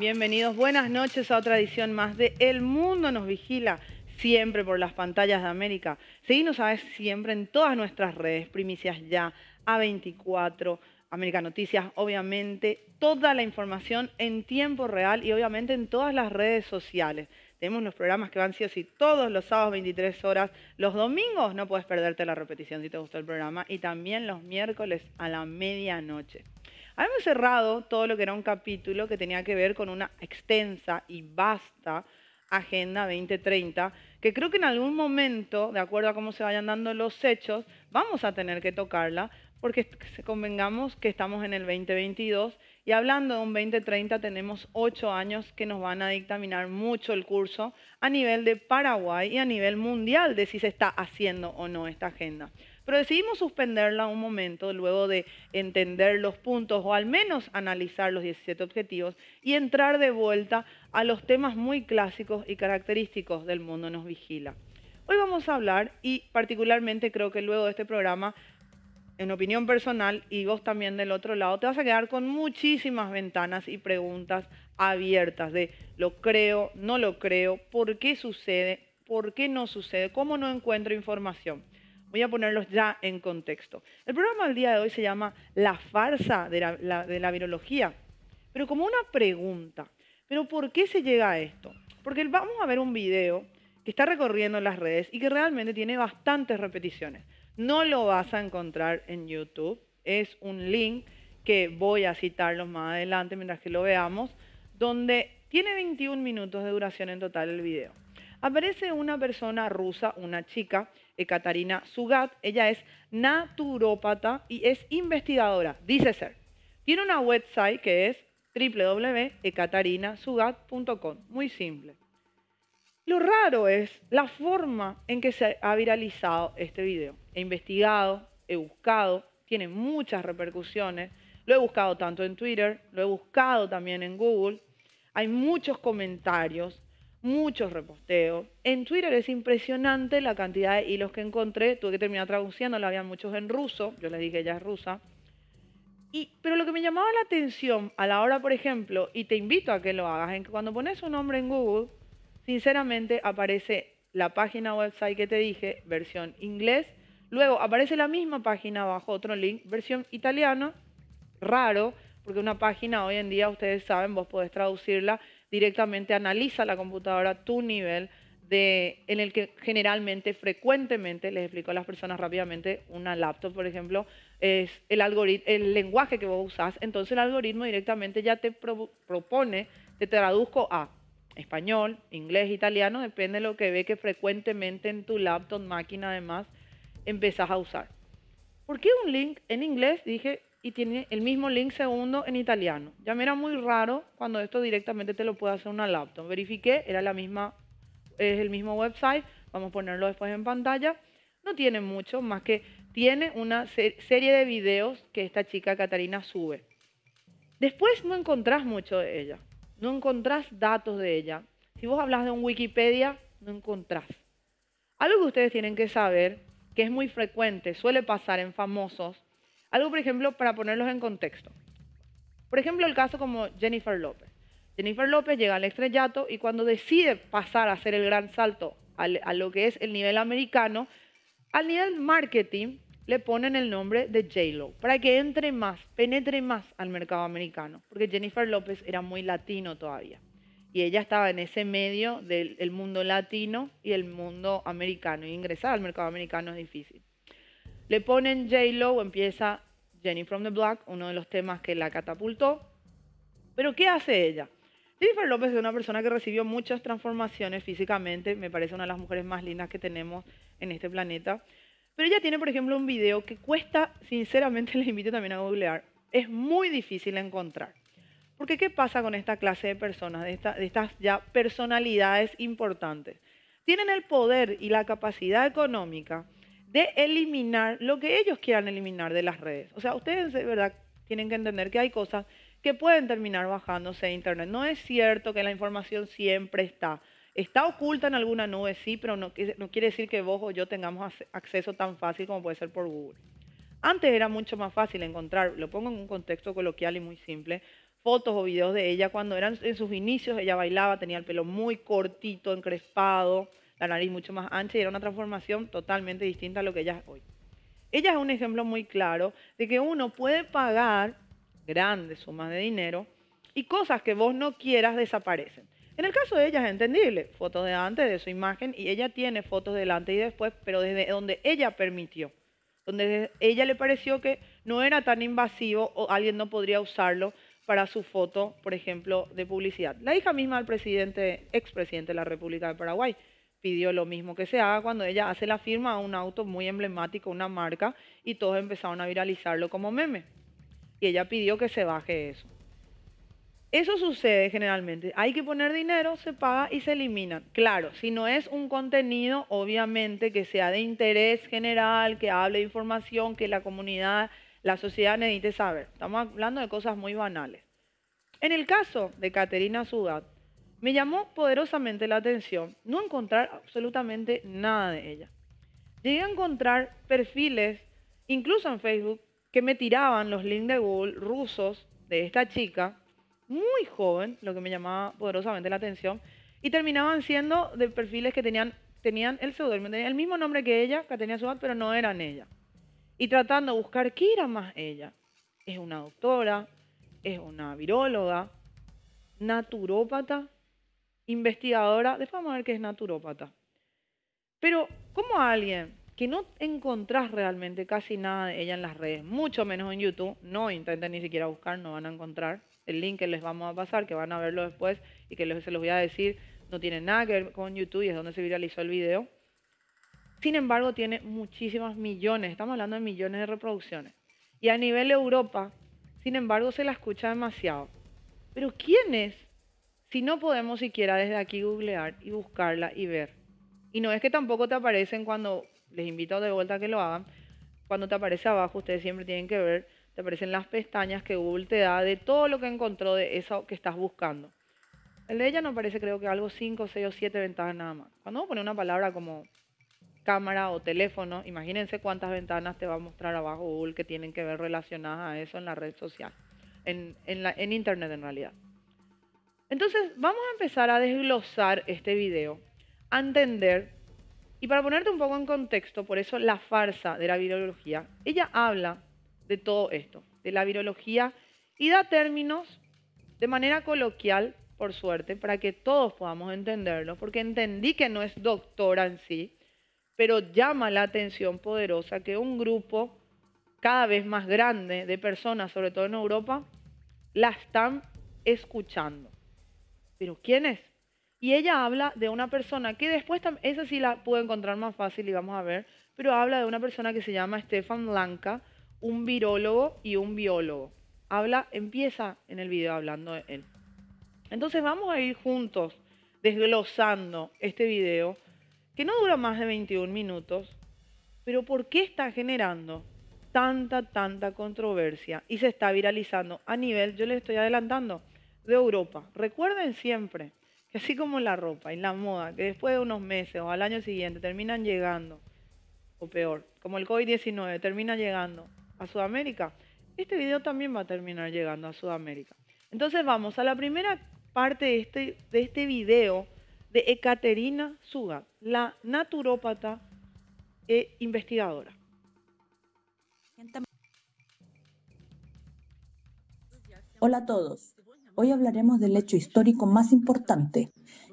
Bienvenidos, buenas noches a otra edición más de El Mundo Nos Vigila, siempre por las pantallas de América. Seguinos, sabes, siempre en todas nuestras redes, Primicias Ya, A24, América Noticias, obviamente, toda la información en tiempo real y obviamente en todas las redes sociales. Tenemos los programas que van sí o sí todos los sábados 23 horas, los domingos no puedes perderte la repetición si te gustó el programa y también los miércoles a la medianoche. Habíamos cerrado todo lo que era un capítulo que tenía que ver con una extensa y vasta Agenda 2030, que creo que en algún momento, de acuerdo a cómo se vayan dando los hechos, vamos a tener que tocarla, porque convengamos que estamos en el 2022 y hablando de un 2030 tenemos 8 años que nos van a dictaminar mucho el curso a nivel de Paraguay y a nivel mundial de si se está haciendo o no esta agenda. Pero decidimos suspenderla un momento luego de entender los puntos o al menos analizar los 17 objetivos y entrar de vuelta a los temas muy clásicos y característicos del Mundo Nos Vigila. Hoy vamos a hablar y particularmente creo que luego de este programa, en opinión personal y vos también del otro lado, te vas a quedar con muchísimas ventanas y preguntas abiertas de lo creo, no lo creo, por qué sucede, por qué no sucede, cómo no encuentro información. Voy a ponerlos ya en contexto. El programa del día de hoy se llama La farsa de la virología, pero como una pregunta. ¿Pero por qué se llega a esto? Porque vamos a ver un video que está recorriendo las redes y que realmente tiene bastantes repeticiones. No lo vas a encontrar en YouTube. Es un link que voy a citarlos más adelante mientras que lo veamos, donde tiene 21 minutos de duración en total el video. Aparece una persona rusa, una chica, Ekaterina Sugat. Ella es naturópata y es investigadora, dice ser. Tiene una website que es www.ekaterinasugat.com, muy simple. Lo raro es la forma en que se ha viralizado este video. He investigado, he buscado, tiene muchas repercusiones. Lo he buscado tanto en Twitter, lo he buscado también en Google. Hay muchos comentarios, muchos reposteos. En Twitter es impresionante la cantidad de hilos que encontré. Tuve que terminar traduciendo, había muchos en ruso. Yo les dije, ella es rusa. Pero lo que me llamaba la atención a la hora, por ejemplo, y te invito a que lo hagas, en que cuando pones un nombre en Google, sinceramente aparece la página website que te dije, versión inglés, luego aparece la misma página abajo, otro link, versión italiano, raro, porque una página hoy en día, ustedes saben, vos podés traducirla directamente, analiza la computadora tu nivel en el que generalmente, frecuentemente, les explico a las personas rápidamente, una laptop, por ejemplo, es el lenguaje que vos usás, entonces el algoritmo directamente ya te propone, te traduzco a español, inglés, italiano, depende de lo que ve que frecuentemente en tu laptop, máquina además, empezás a usar. ¿Por qué un link en inglés? Dije, y tiene el mismo link segundo en italiano. Ya me era muy raro cuando esto directamente te lo puede hacer una laptop. Verifiqué, era la misma, es el mismo website, vamos a ponerlo después en pantalla. No tiene mucho, más que tiene una serie de videos que esta chica Ekaterina sube. Después no encontrás mucho de ella, no encontrás datos de ella. Si vos hablas de un Wikipedia, no encontrás. Algo que ustedes tienen que saber, que es muy frecuente, suele pasar en famosos, algo por ejemplo para ponerlos en contexto. Por ejemplo el caso como Jennifer López. Jennifer López llega al estrellato y cuando decide pasar a hacer el gran salto a lo que es el nivel americano, al nivel marketing le ponen el nombre de J-Lo para que entre más, penetre más al mercado americano, porque Jennifer López era muy latino todavía y ella estaba en ese medio del mundo latino y el mundo americano, y ingresar al mercado americano es difícil. Le ponen J-Lo, empieza Jenny from the Block, uno de los temas que la catapultó. Pero ¿qué hace ella? Jennifer López es una persona que recibió muchas transformaciones físicamente, me parece una de las mujeres más lindas que tenemos en este planeta. Pero ella tiene, por ejemplo, un video que cuesta, sinceramente les invito también a googlear, es muy difícil de encontrar. Porque ¿qué pasa con esta clase de personas, de estas ya personalidades importantes? Tienen el poder y la capacidad económica de eliminar lo que ellos quieran eliminar de las redes. O sea, ustedes de verdad tienen que entender que hay cosas que pueden terminar bajándose de internet. No es cierto que la información siempre está. Está oculta en alguna nube, sí, pero no quiere decir que vos o yo tengamos acceso tan fácil como puede ser por Google. Antes era mucho más fácil encontrar, lo pongo en un contexto coloquial y muy simple, fotos o videos de ella cuando eran en sus inicios. Ella bailaba, tenía el pelo muy cortito, encrespado, la nariz mucho más ancha y era una transformación totalmente distinta a lo que ella es hoy. Ella es un ejemplo muy claro de que uno puede pagar grandes sumas de dinero y cosas que vos no quieras desaparecen. En el caso de ella es entendible, fotos de antes de su imagen y ella tiene fotos del antes y después, pero desde donde ella permitió, donde ella le pareció que no era tan invasivo o alguien no podría usarlo para su foto, por ejemplo, de publicidad. La hija misma del presidente, expresidente de la República de Paraguay, pidió lo mismo que se haga cuando ella hace la firma a un auto muy emblemático, una marca, y todos empezaron a viralizarlo como meme. Y ella pidió que se baje eso. Eso sucede generalmente. Hay que poner dinero, se paga y se elimina. Claro, si no es un contenido, obviamente, que sea de interés general, que hable de información, que la comunidad, la sociedad necesite saber. Estamos hablando de cosas muy banales. En el caso de Caterina Sugat, me llamó poderosamente la atención no encontrar absolutamente nada de ella. Llegué a encontrar perfiles, incluso en Facebook, que me tiraban los links de Google rusos de esta chica, muy joven, lo que me llamaba poderosamente la atención, y terminaban siendo de perfiles que tenían el seudónimo, tenían el mismo nombre que ella, Caterina Sugat, pero no eran ella. Y tratando de buscar qué era más ella. Es una doctora, es una viróloga, naturópata, investigadora, después vamos a ver qué es naturópata. Pero, ¿cómo alguien que no encontrás realmente casi nada de ella en las redes, mucho menos en YouTube, no intenten ni siquiera buscar, no van a encontrar el link que les vamos a pasar, que van a verlo después y que se los voy a decir, no tiene nada que ver con YouTube y es donde se viralizó el video. Sin embargo, tiene muchísimas millones, estamos hablando de millones de reproducciones. Y a nivel Europa, sin embargo, se la escucha demasiado. Pero ¿quién es? Si no podemos siquiera desde aquí googlear y buscarla y ver. Y no es que tampoco te aparecen cuando, les invito de vuelta a que lo hagan, cuando te aparece abajo, ustedes siempre tienen que ver, te aparecen las pestañas que Google te da de todo lo que encontró de eso que estás buscando. El de ella no aparece, creo que algo 5, 6 o 7 ventanas nada más. Cuando vos pones una palabra como cámara o teléfono, imagínense cuántas ventanas te va a mostrar abajo Google que tienen que ver relacionadas a eso en la red social, en internet en realidad. Entonces vamos a empezar a desglosar este video, a entender, y para ponerte un poco en contexto, por eso la farsa de la virología, ella habla de todo esto, de la virología, y da términos de manera coloquial, por suerte, para que todos podamos entenderlo, porque entendí que no es doctora en sí, pero llama la atención poderosa que un grupo cada vez más grande de personas, sobre todo en Europa, la están escuchando. ¿Pero quién es? Y ella habla de una persona que después, esa sí la puedo encontrar más fácil y vamos a ver, pero habla de una persona que se llama Stefan Lanka, un virólogo y un biólogo. Empieza en el video hablando de él. Entonces vamos a ir juntos desglosando este video, que no dura más de 21 minutos, pero ¿por qué está generando tanta controversia y se está viralizando a nivel, yo les estoy adelantando, de Europa? Recuerden siempre que así como la ropa y la moda, que después de unos meses o al año siguiente terminan llegando, o peor, como el COVID-19 termina llegando a Sudamérica, este video también va a terminar llegando a Sudamérica. Entonces vamos a la primera parte de este video de Ekaterina Sugat, la naturópata e investigadora. Hola a todos. Hoy hablaremos del hecho histórico más importante.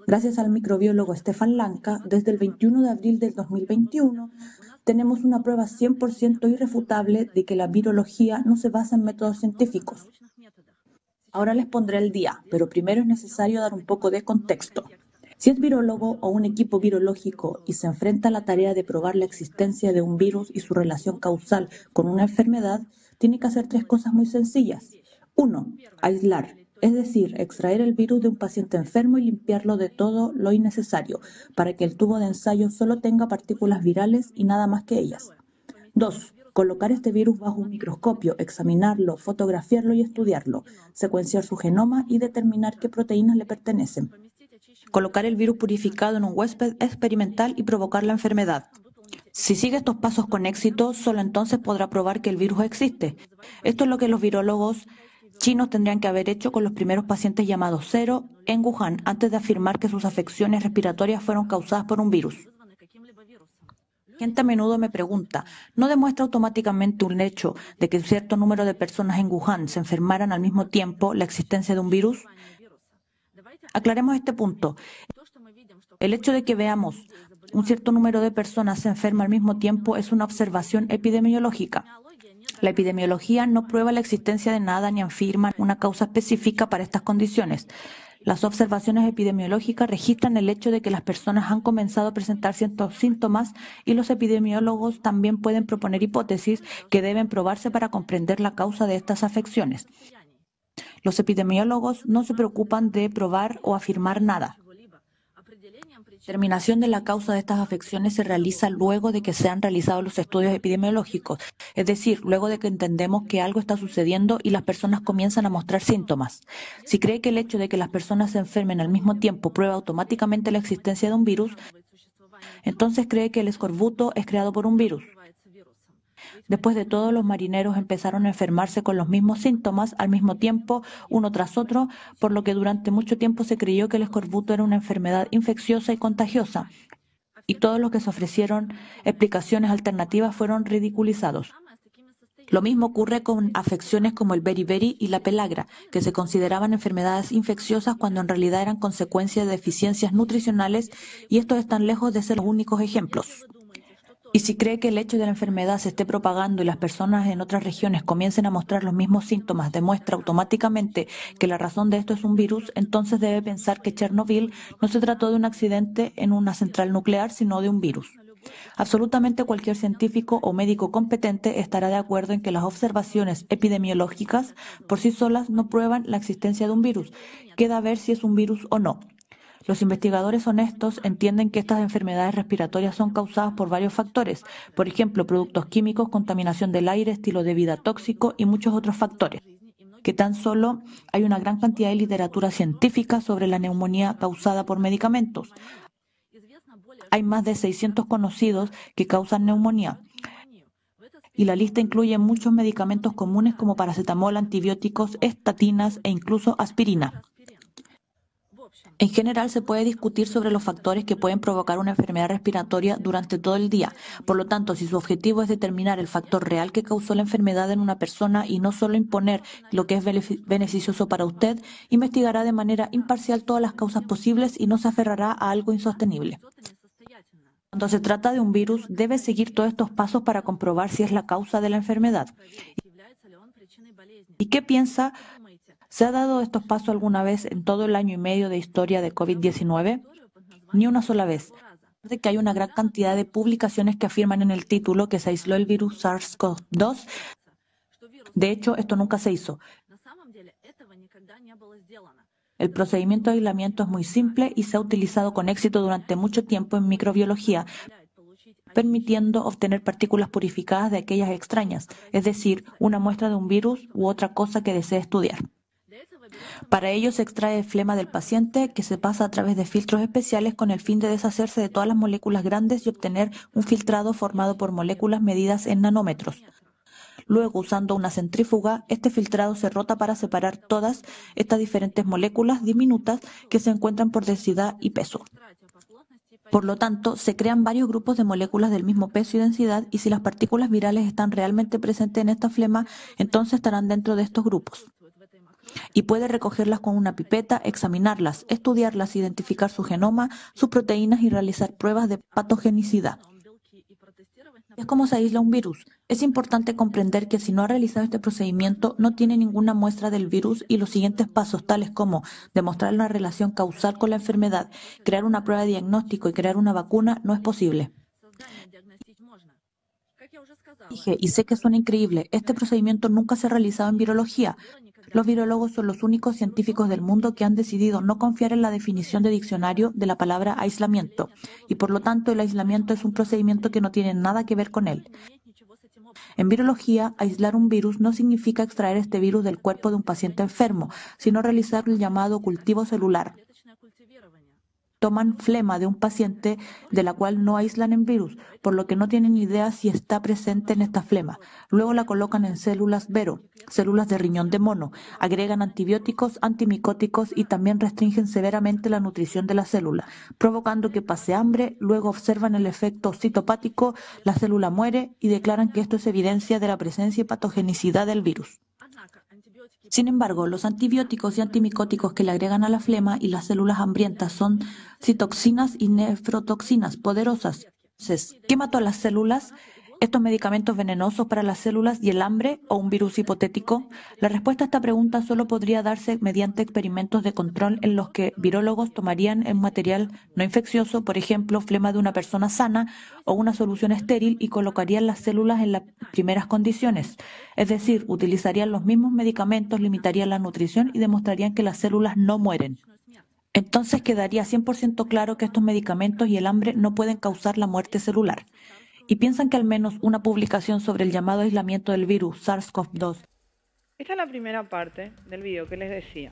Gracias al microbiólogo Stefan Lanka, desde el 21 de abril del 2021, tenemos una prueba 100% irrefutable de que la virología no se basa en métodos científicos. Ahora les pondré el día, pero primero es necesario dar un poco de contexto. Si es virólogo o un equipo virológico y se enfrenta a la tarea de probar la existencia de un virus y su relación causal con una enfermedad, tiene que hacer 3 cosas muy sencillas. 1. Aislar, es decir, extraer el virus de un paciente enfermo y limpiarlo de todo lo innecesario, para que el tubo de ensayo solo tenga partículas virales y nada más que ellas. 2. Colocar este virus bajo un microscopio, examinarlo, fotografiarlo y estudiarlo, secuenciar su genoma y determinar qué proteínas le pertenecen. Colocar el virus purificado en un huésped experimental y provocar la enfermedad. Si sigue estos pasos con éxito, solo entonces podrá probar que el virus existe. Esto es lo que los virólogos chinos tendrían que haber hecho con los primeros pacientes llamados cero en Wuhan antes de afirmar que sus afecciones respiratorias fueron causadas por un virus. Gente a menudo me pregunta, ¿no demuestra automáticamente un hecho de que un cierto número de personas en Wuhan se enfermaran al mismo tiempo la existencia de un virus? Aclaremos este punto. El hecho de que veamos un cierto número de personas se enferma al mismo tiempo es una observación epidemiológica. La epidemiología no prueba la existencia de nada ni afirma una causa específica para estas condiciones. Las observaciones epidemiológicas registran el hecho de que las personas han comenzado a presentar ciertos síntomas y los epidemiólogos también pueden proponer hipótesis que deben probarse para comprender la causa de estas afecciones. Los epidemiólogos no se preocupan de probar o afirmar nada. La determinación de la causa de estas afecciones se realiza luego de que se han realizado los estudios epidemiológicos, es decir, luego de que entendemos que algo está sucediendo y las personas comienzan a mostrar síntomas. Si cree que el hecho de que las personas se enfermen al mismo tiempo prueba automáticamente la existencia de un virus, entonces cree que el escorbuto es creado por un virus. Después de todo, los marineros empezaron a enfermarse con los mismos síntomas al mismo tiempo, uno tras otro, por lo que durante mucho tiempo se creyó que el escorbuto era una enfermedad infecciosa y contagiosa, y todos los que se ofrecieron explicaciones alternativas fueron ridiculizados. Lo mismo ocurre con afecciones como el beriberi y la pelagra, que se consideraban enfermedades infecciosas cuando en realidad eran consecuencias de deficiencias nutricionales, y estos están lejos de ser los únicos ejemplos. Y si cree que el hecho de la enfermedad se esté propagando y las personas en otras regiones comiencen a mostrar los mismos síntomas, demuestra automáticamente que la razón de esto es un virus, entonces debe pensar que Chernobyl no se trató de un accidente en una central nuclear, sino de un virus. Absolutamente cualquier científico o médico competente estará de acuerdo en que las observaciones epidemiológicas por sí solas no prueban la existencia de un virus. Queda ver si es un virus o no. Los investigadores honestos entienden que estas enfermedades respiratorias son causadas por varios factores, por ejemplo, productos químicos, contaminación del aire, estilo de vida tóxico y muchos otros factores, que tan solo hay una gran cantidad de literatura científica sobre la neumonía causada por medicamentos. Hay más de 600 conocidos que causan neumonía. Y la lista incluye muchos medicamentos comunes como paracetamol, antibióticos, estatinas e incluso aspirina. En general, se puede discutir sobre los factores que pueden provocar una enfermedad respiratoria durante todo el día. Por lo tanto, si su objetivo es determinar el factor real que causó la enfermedad en una persona y no solo imponer lo que es beneficioso para usted, investigará de manera imparcial todas las causas posibles y no se aferrará a algo insostenible. Cuando se trata de un virus, debe seguir todos estos pasos para comprobar si es la causa de la enfermedad. ¿Y qué piensa? ¿Se ha dado estos pasos alguna vez en todo el año y medio de historia de COVID-19? Ni una sola vez. De que hay una gran cantidad de publicaciones que afirman en el título que se aisló el virus SARS-CoV-2. De hecho, esto nunca se hizo. El procedimiento de aislamiento es muy simple y se ha utilizado con éxito durante mucho tiempo en microbiología, permitiendo obtener partículas purificadas de aquellas extrañas, es decir, una muestra de un virus u otra cosa que desee estudiar. Para ello se extrae flema del paciente que se pasa a través de filtros especiales con el fin de deshacerse de todas las moléculas grandes y obtener un filtrado formado por moléculas medidas en nanómetros. Luego, usando una centrífuga, este filtrado se rota para separar todas estas diferentes moléculas diminutas que se encuentran por densidad y peso. Por lo tanto, se crean varios grupos de moléculas del mismo peso y densidad, y si las partículas virales están realmente presentes en esta flema, entonces estarán dentro de estos grupos. Y puede recogerlas con una pipeta, examinarlas, estudiarlas, identificar su genoma, sus proteínas y realizar pruebas de patogenicidad. Es como se aísla un virus. Es importante comprender que si no ha realizado este procedimiento, no tiene ninguna muestra del virus y los siguientes pasos, tales como demostrar una relación causal con la enfermedad, crear una prueba de diagnóstico y crear una vacuna, no es posible. Dije, y sé que suena increíble, este procedimiento nunca se ha realizado en virología. Los virólogos son los únicos científicos del mundo que han decidido no confiar en la definición de diccionario de la palabra aislamiento, y por lo tanto el aislamiento es un procedimiento que no tiene nada que ver con él. En virología, aislar un virus no significa extraer este virus del cuerpo de un paciente enfermo, sino realizar el llamado cultivo celular. toman flema de un paciente de la cual no aíslan el virus, por lo que no tienen idea si está presente en esta flema. Luego la colocan en células Vero, células de riñón de mono, agregan antibióticos, antimicóticos y también restringen severamente la nutrición de la célula, provocando que pase hambre, luego observan el efecto citopático, la célula muere y declaran que esto es evidencia de la presencia y patogenicidad del virus. Sin embargo, los antibióticos y antimicóticos que le agregan a la flema y las células hambrientas son citoxinas y nefrotoxinas poderosas. Entonces, ¿qué mató a las células? ¿Estos medicamentos venenosos para las células y el hambre o un virus hipotético? La respuesta a esta pregunta solo podría darse mediante experimentos de control en los que virólogos tomarían un material no infeccioso, por ejemplo, flema de una persona sana o una solución estéril y colocarían las células en las primeras condiciones. Es decir, utilizarían los mismos medicamentos, limitarían la nutrición y demostrarían que las células no mueren. Entonces quedaría 100% claro que estos medicamentos y el hambre no pueden causar la muerte celular. Y piensan que al menos una publicación sobre el llamado aislamiento del virus SARS-CoV-2. Esta es la primera parte del video que les decía.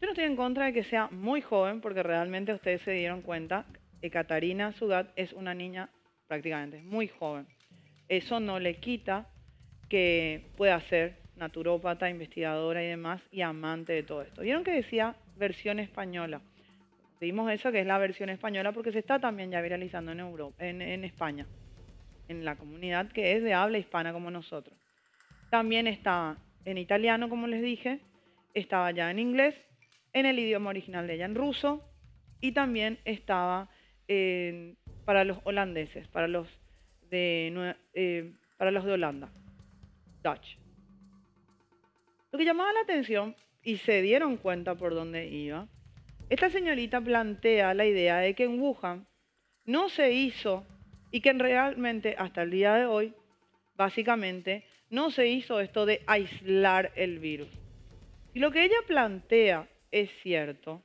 Yo no estoy en contra de que sea muy joven, porque realmente ustedes se dieron cuenta que Catarina Sugat es una niña prácticamente muy joven. Eso no le quita que pueda ser naturópata, investigadora y demás, y amante de todo esto. ¿Vieron que decía versión española? Vimos eso, que es la versión española, porque se está también ya viralizando en Europa, en España, en la comunidad que es de habla hispana como nosotros. También estaba en italiano, como les dije, estaba ya en inglés, en el idioma original de ella, en ruso, y también estaba para los holandeses, para los de Holanda, Dutch. Lo que llamaba la atención, y se dieron cuenta por dónde iba, esta señorita plantea la idea de que en Wuhan no se hizo, y que realmente hasta el día de hoy, básicamente, no se hizo esto de aislar el virus. Y lo que ella plantea es cierto.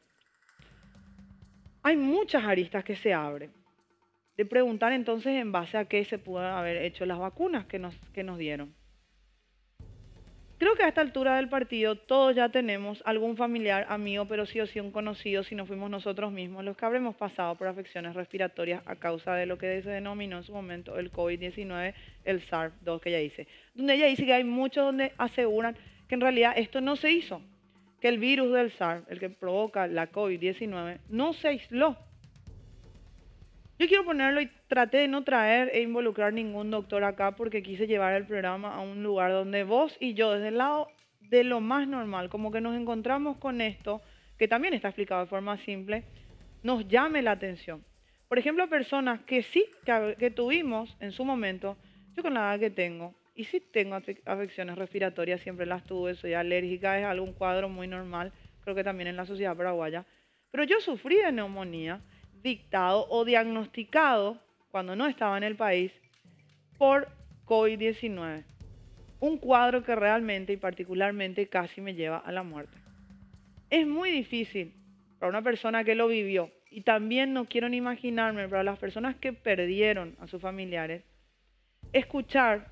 Hay muchas aristas que se abren. De preguntar entonces en base a qué se pudo haber hecho las vacunas que nos dieron. Creo que a esta altura del partido todos ya tenemos algún familiar, amigo, pero sí o sí un conocido, si no fuimos nosotros mismos, los que habremos pasado por afecciones respiratorias a causa de lo que se denominó en su momento el COVID-19, el SARS-2 que ella dice. Donde ella dice que hay muchos donde aseguran que en realidad esto no se hizo, que el virus del SARS, el que provoca la COVID-19, no se aisló. Yo quiero ponerlo y traté de no traer e involucrar ningún doctor acá porque quise llevar el programa a un lugar donde vos y yo, desde el lado de lo más normal, como que nos encontramos con esto, que también está explicado de forma simple, nos llame la atención. Por ejemplo, personas que sí, que tuvimos en su momento, yo con la edad que tengo, y sí tengo afecciones respiratorias, siempre las tuve, soy alérgica, es algún cuadro muy normal, creo que también en la sociedad paraguaya, pero yo sufrí de neumonía, dictado o diagnosticado cuando no estaba en el país por COVID-19. Un cuadro que realmente y particularmente casi me lleva a la muerte. Es muy difícil para una persona que lo vivió, y también no quiero ni imaginarme para las personas que perdieron a sus familiares, escuchar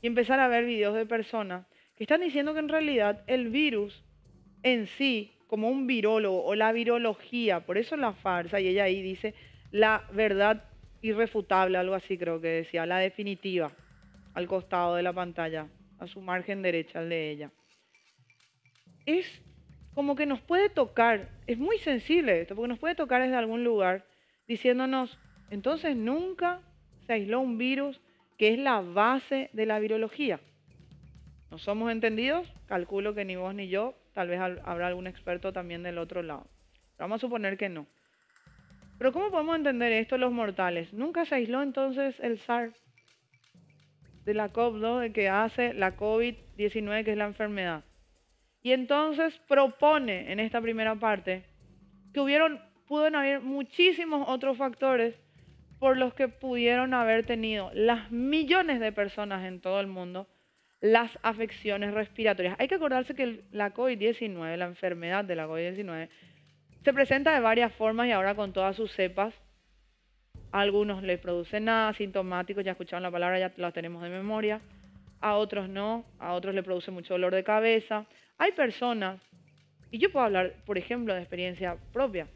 y empezar a ver videos de personas que están diciendo que en realidad el virus en sí, como un virólogo o la virología, por eso la farsa, y ella ahí dice la verdad irrefutable, algo así creo que decía, la definitiva, al costado de la pantalla, a su margen derecha, el de ella. Es como que nos puede tocar, es muy sensible esto, porque nos puede tocar desde algún lugar diciéndonos, entonces nunca se aisló un virus que es la base de la virología. ¿No somos entendidos? Calculo que ni vos ni yo, tal vez habrá algún experto también del otro lado. Pero vamos a suponer que no. Pero ¿cómo podemos entender esto los mortales? ¿Nunca se aisló entonces el SARS de la COV-2, de que hace la COVID-19, que es la enfermedad? Y entonces propone en esta primera parte que pudieron haber muchísimos otros factores por los que pudieron haber tenido las millones de personas en todo el mundo las afecciones respiratorias. Hay que acordarse que la COVID-19, la enfermedad de la COVID-19, se presenta de varias formas y ahora con todas sus cepas. A algunos les producen asintomáticos, ya escucharon la palabra, ya la tenemos de memoria. A otros no, a otros les produce mucho dolor de cabeza. Hay personas, y yo puedo hablar, por ejemplo, de experiencia propia,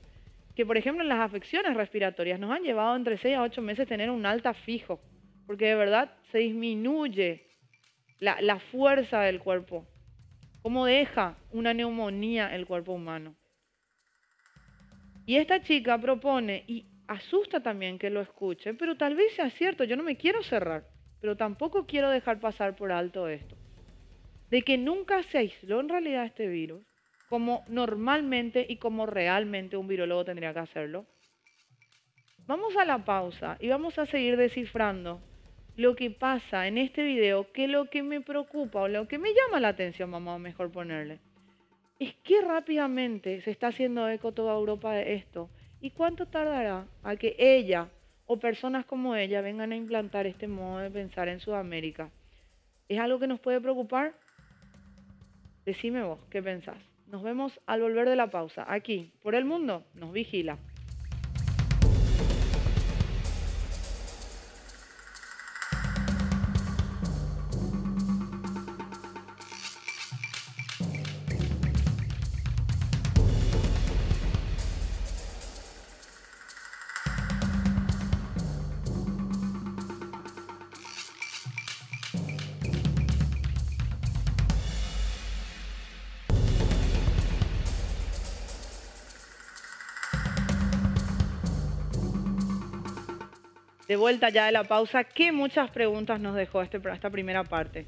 que, por ejemplo, en las afecciones respiratorias nos han llevado entre 6 a 8 meses tener un alta fijo, porque de verdad se disminuye la fuerza del cuerpo, cómo deja una neumonía el cuerpo humano. Y esta chica propone, y asusta también que lo escuche, pero tal vez sea cierto, yo no me quiero cerrar, pero tampoco quiero dejar pasar por alto esto, de que nunca se aisló en realidad este virus, como normalmente y como realmente un virólogo tendría que hacerlo. Vamos a la pausa y vamos a seguir descifrando lo que pasa en este video, que lo que me preocupa o lo que me llama la atención, vamos a mejor ponerle, es que rápidamente se está haciendo eco toda Europa de esto y cuánto tardará a que ella o personas como ella vengan a implantar este modo de pensar en Sudamérica. ¿Es algo que nos puede preocupar? Decime vos, ¿qué pensás? Nos vemos al volver de la pausa. Aquí, por El Mundo, nos vigila. De vuelta ya de la pausa, que muchas preguntas nos dejó esta primera parte.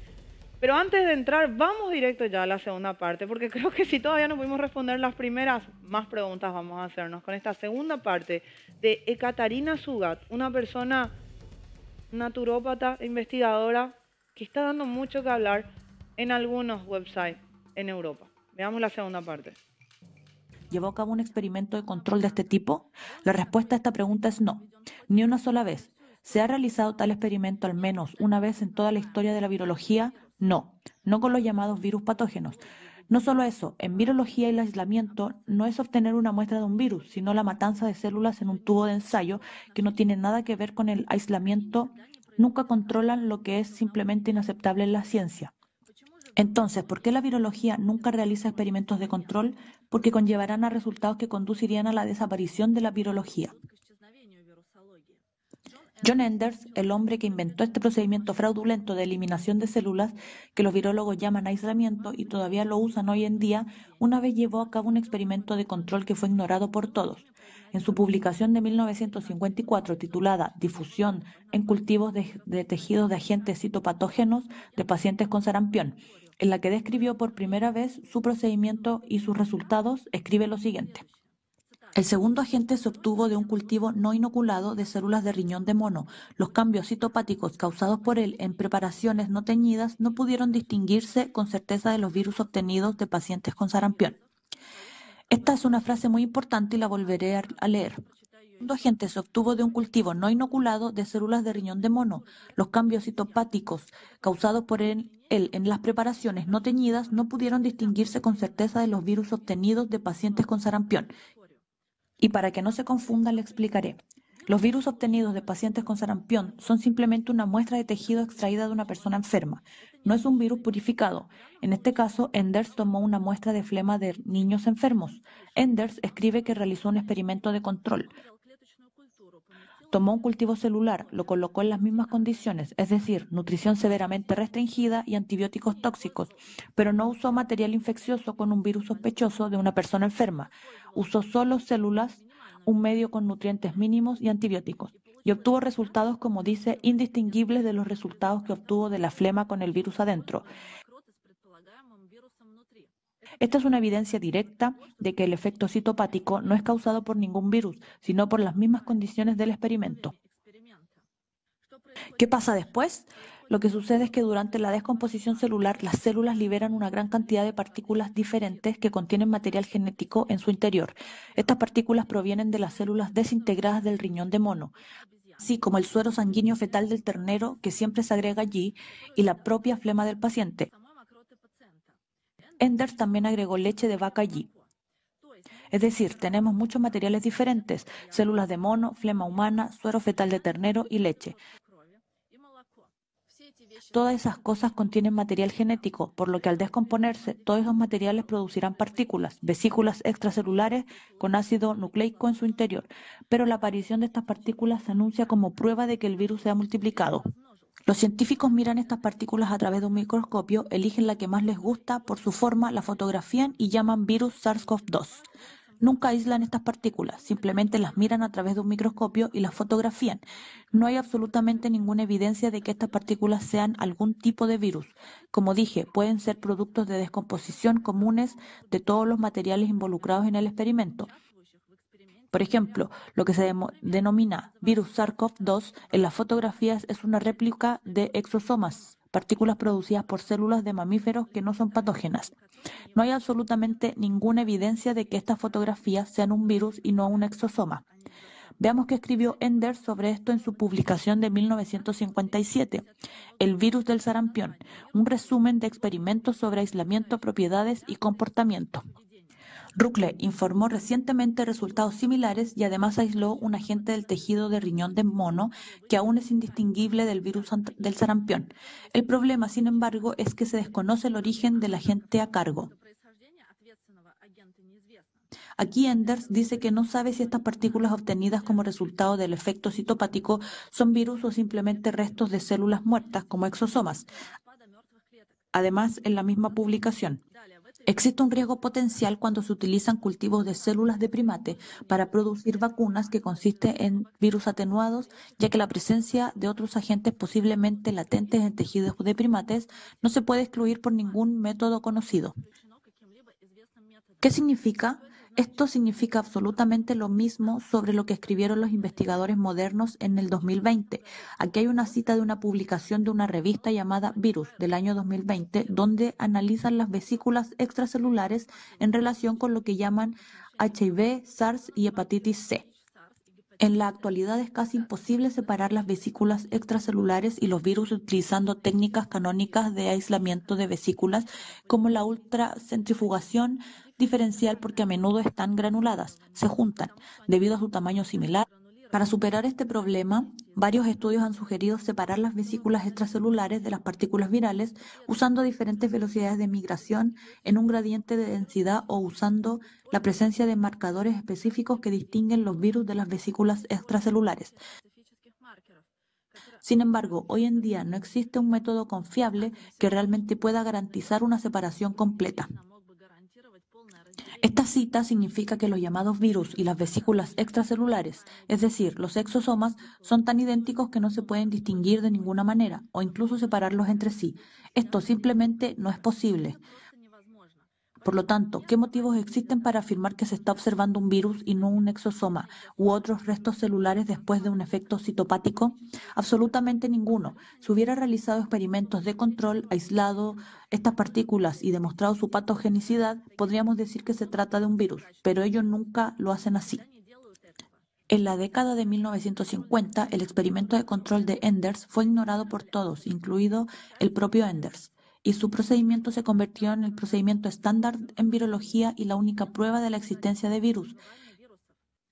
Pero antes de entrar, vamos directo ya a la segunda parte, porque creo que si todavía no pudimos responder las primeras, más preguntas vamos a hacernos con esta segunda parte de Ekaterina Sugat, una persona naturópata, investigadora, que está dando mucho que hablar en algunos websites en Europa. Veamos la segunda parte. ¿Llevó a cabo un experimento de control de este tipo? La respuesta a esta pregunta es no, ni una sola vez. ¿Se ha realizado tal experimento al menos una vez en toda la historia de la virología? No, no con los llamados virus patógenos. No solo eso, en virología el aislamiento no es obtener una muestra de un virus, sino la matanza de células en un tubo de ensayo que no tiene nada que ver con el aislamiento. Nunca controlan lo que es simplemente inaceptable en la ciencia. Entonces, ¿por qué la virología nunca realiza experimentos de control? Porque conllevarán a resultados que conducirían a la desaparición de la virología. John Enders, el hombre que inventó este procedimiento fraudulento de eliminación de células, que los virólogos llaman aislamiento y todavía lo usan hoy en día, una vez llevó a cabo un experimento de control que fue ignorado por todos. En su publicación de 1954 titulada Difusión en cultivos de tejidos de agentes citopatógenos de pacientes con sarampión, en la que describió por primera vez su procedimiento y sus resultados, escribe lo siguiente. El segundo agente se obtuvo de un cultivo no inoculado de células de riñón de mono. Los cambios citopáticos causados por él en preparaciones no teñidas no pudieron distinguirse con certeza de los virus obtenidos de pacientes con sarampión. Esta es una frase muy importante y la volveré a leer. El segundo agente se obtuvo de un cultivo no inoculado de células de riñón de mono. Los cambios citopáticos causados por él en las preparaciones no teñidas no pudieron distinguirse con certeza de los virus obtenidos de pacientes con sarampión. Y para que no se confunda, le explicaré. Los virus obtenidos de pacientes con sarampión son simplemente una muestra de tejido extraída de una persona enferma. No es un virus purificado. En este caso, Enders tomó una muestra de flema de niños enfermos. Enders escribe que realizó un experimento de control. Tomó un cultivo celular, lo colocó en las mismas condiciones, es decir, nutrición severamente restringida y antibióticos tóxicos, pero no usó material infeccioso con un virus sospechoso de una persona enferma. Usó solo células, un medio con nutrientes mínimos y antibióticos, y obtuvo resultados, como dice, indistinguibles de los resultados que obtuvo de la flema con el virus adentro. Esta es una evidencia directa de que el efecto citopático no es causado por ningún virus, sino por las mismas condiciones del experimento. ¿Qué pasa después? Lo que sucede es que durante la descomposición celular, las células liberan una gran cantidad de partículas diferentes que contienen material genético en su interior. Estas partículas provienen de las células desintegradas del riñón de mono, así como el suero sanguíneo fetal del ternero, que siempre se agrega allí, y la propia flema del paciente. Enders también agregó leche de vaca allí. Es decir, tenemos muchos materiales diferentes: células de mono, flema humana, suero fetal de ternero y leche. Todas esas cosas contienen material genético, por lo que al descomponerse, todos esos materiales producirán partículas, vesículas extracelulares con ácido nucleico en su interior, pero la aparición de estas partículas se anuncia como prueba de que el virus se ha multiplicado. Los científicos miran estas partículas a través de un microscopio, eligen la que más les gusta por su forma, la fotografían y llaman virus SARS-CoV-2. Nunca aíslan estas partículas, simplemente las miran a través de un microscopio y las fotografían. No hay absolutamente ninguna evidencia de que estas partículas sean algún tipo de virus. Como dije, pueden ser productos de descomposición comunes de todos los materiales involucrados en el experimento. Por ejemplo, lo que se denomina virus SARS-CoV-2 en las fotografías es una réplica de exosomas, partículas producidas por células de mamíferos que no son patógenas. No hay absolutamente ninguna evidencia de que estas fotografías sean un virus y no un exosoma. Veamos qué escribió Enders sobre esto en su publicación de 1957, El virus del sarampión, un resumen de experimentos sobre aislamiento, propiedades y comportamiento. Ruckle informó recientemente resultados similares y además aisló un agente del tejido de riñón de mono que aún es indistinguible del virus del sarampión. El problema, sin embargo, es que se desconoce el origen del agente a cargo. Aquí Enders dice que no sabe si estas partículas obtenidas como resultado del efecto citopático son virus o simplemente restos de células muertas como exosomas. Además, en la misma publicación, existe un riesgo potencial cuando se utilizan cultivos de células de primate para producir vacunas que consiste en virus atenuados, ya que la presencia de otros agentes posiblemente latentes en tejidos de primates no se puede excluir por ningún método conocido. ¿Qué significa? Esto significa absolutamente lo mismo sobre lo que escribieron los investigadores modernos en el 2020. Aquí hay una cita de una publicación de una revista llamada Virus del año 2020, donde analizan las vesículas extracelulares en relación con lo que llaman HIV, SARS y hepatitis C. En la actualidad es casi imposible separar las vesículas extracelulares y los virus utilizando técnicas canónicas de aislamiento de vesículas como la ultracentrifugación diferencial porque a menudo están granuladas, se juntan, debido a su tamaño similar. Para superar este problema, varios estudios han sugerido separar las vesículas extracelulares de las partículas virales usando diferentes velocidades de migración en un gradiente de densidad o usando la presencia de marcadores específicos que distinguen los virus de las vesículas extracelulares. Sin embargo, hoy en día no existe un método confiable que realmente pueda garantizar una separación completa. Esta cita significa que los llamados virus y las vesículas extracelulares, es decir, los exosomas, son tan idénticos que no se pueden distinguir de ninguna manera o incluso separarlos entre sí. Esto simplemente no es posible. Por lo tanto, ¿qué motivos existen para afirmar que se está observando un virus y no un exosoma u otros restos celulares después de un efecto citopático? Absolutamente ninguno. Si hubiera realizado experimentos de control, aislado estas partículas y demostrado su patogenicidad, podríamos decir que se trata de un virus, pero ellos nunca lo hacen así. En la década de 1950, el experimento de control de Enders fue ignorado por todos, incluido el propio Enders, y su procedimiento se convirtió en el procedimiento estándar en virología y la única prueba de la existencia de virus.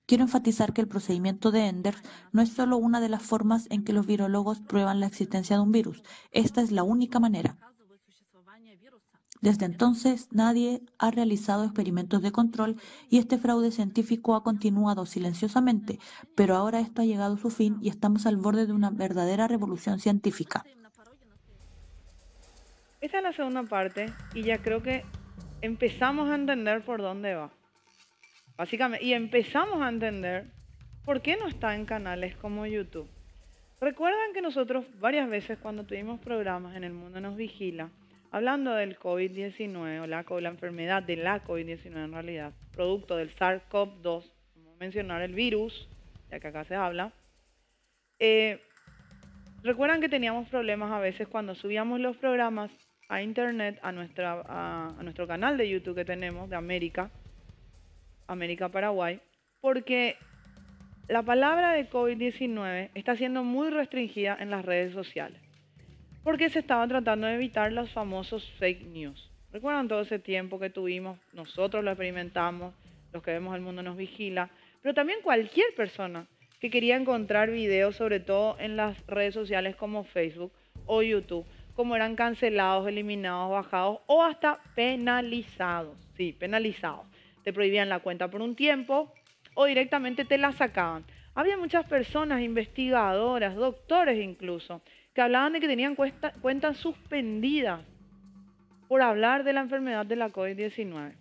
Quiero enfatizar que el procedimiento de Enders no es solo una de las formas en que los virólogos prueban la existencia de un virus. Esta es la única manera. Desde entonces, nadie ha realizado experimentos de control y este fraude científico ha continuado silenciosamente, pero ahora esto ha llegado a su fin y estamos al borde de una verdadera revolución científica. Esta es la segunda parte y ya creo que empezamos a entender por dónde va. Básicamente, y empezamos a entender por qué no está en canales como YouTube. Recuerdan que nosotros varias veces cuando tuvimos programas en El Mundo Nos Vigila, hablando del COVID-19 o la enfermedad de la COVID-19 en realidad, producto del SARS-CoV-2, como mencionar el virus, ya que acá se habla, recuerdan que teníamos problemas a veces cuando subíamos los programas a internet, a nuestro canal de YouTube que tenemos de América Paraguay, porque la palabra de COVID-19 está siendo muy restringida en las redes sociales, porque se estaba tratando de evitar los famosos fake news. ¿Recuerdan todo ese tiempo que tuvimos? Nosotros lo experimentamos, los que vemos El Mundo Nos Vigila, pero también cualquier persona que quería encontrar videos, sobre todo en las redes sociales como Facebook o YouTube, cómo eran cancelados, eliminados, bajados o hasta penalizados. Sí, penalizados. Te prohibían la cuenta por un tiempo o directamente te la sacaban. Había muchas personas, investigadoras, doctores incluso, que hablaban de que tenían cuentas suspendidas por hablar de la enfermedad de la COVID-19.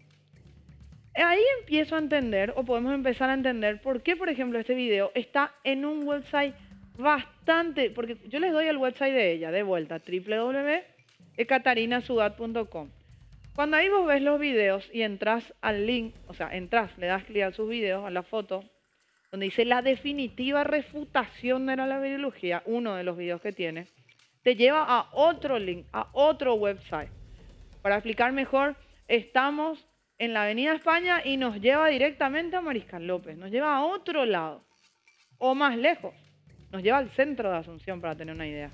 Ahí empiezo a entender, o podemos empezar a entender, por qué, por ejemplo, este video está en un website bastante, porque yo les doy el website de ella, de vuelta, www.ekaterinasugat.com. Cuando ahí vos ves los videos y entras al link, o sea, entras, le das clic a sus videos, a la foto, donde dice la definitiva refutación de la virología, uno de los videos que tiene, te lleva a otro link, a otro website. Para explicar mejor, estamos en la Avenida España y nos lleva directamente a Mariscal López, nos lleva a otro lado, o más lejos, nos lleva al centro de Asunción, para tener una idea.